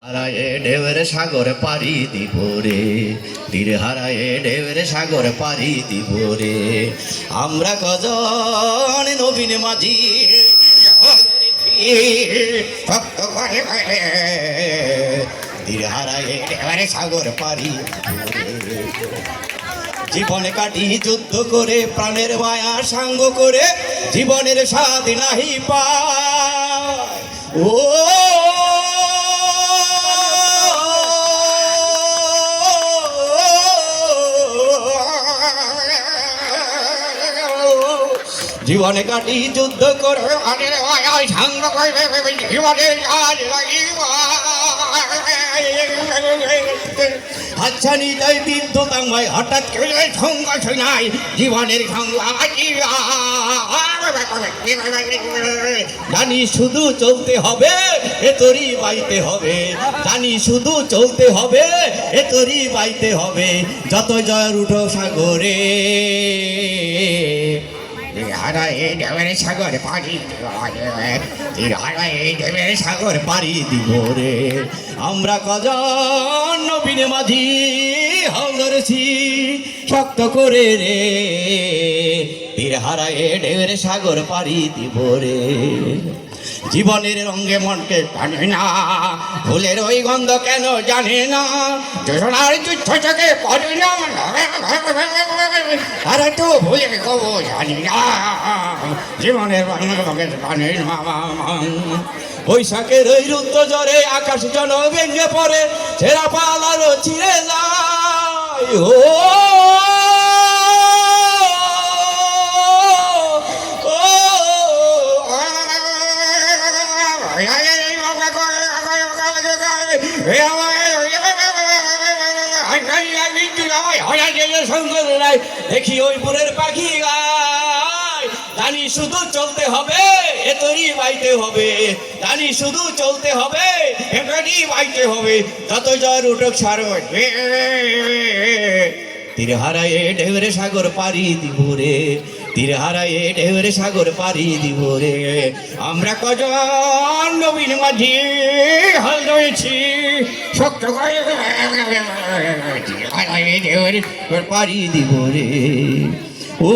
হারায়ে ঢেউয়ের সাগর পাড়ি দিব রে, তীর হারায়ে ঢেউয়ের সাগর পাড়ি দিব রে। আমরা কজন নবীন মাঝি ভক্ত করে তীর হারায়ে ঢেউয়ের সাগর পাড়ি দিব রে। জীবনে কাটি যুদ্ধ করে প্রাণের মায়া সাঙ্গ করে জীবনের স্বাদ নাহি পায়। ও জীবনে কাটি যুদ্ধ করে প্রাণের মায়া সাঙ্গ করে জীবনের স্বাদ নাহি আচ্ছা নিতাই বিদ্যুৎ আমায় হঠাৎ করে সংঘর্ষ নাই জীবনের জানি শুধু চলতে হবে এ তোরই বাইতে হবে, জানি শুধু চলতে হবে এ তোরই বাইতে হবে। যত জয়ের উঠো সাগরে হারায়ে ঢেউয়ের সাগর পাড়ি দিব রে, হারায়ে ঢেউয়ের সাগর পাড়ি দিব রে। আমরা কজন নবীন মাঝি হাল ধরেছি শক্ত করে রে, তীর হারায়ে ঢেউয়ের সাগর পাড়ি দিব রে। জীবনের রঙে মনকে টানে না, ফুলের ওই গন্ধ কেন জানে না, যোজনার যুদ্ধ চোখে পড়ে না, আর তো ভুলে কব জানি না। জীবনের রঙে টানে না, বৈশাখের ওই রুদ্র জ্বরে আকাশ জন ভেঙে পড়ে, ছেঁড়া পাল আরো ছিঁড়ে যায়। ও দেখি ওই পুরের পাখি গায়, জানি শুধু চলতে হবে এ তোরই বাইতে হবে, জানি শুধু চলতে হবে এ তোরই বাইতে হবে। যত জ্বর উঠুক সার তীর হারায়ে ঢেউয়ের সাগর পাড়ি দিব রে, তীর হারায়ে ঢেউয়ের সাগর পাড়ি দিব রে। আমরা কজন নবীন মাঝি হাল ধরেছি শক্ত করে তীর হারায়ে ঢেউয়ের পাড়ি দিব রে। ও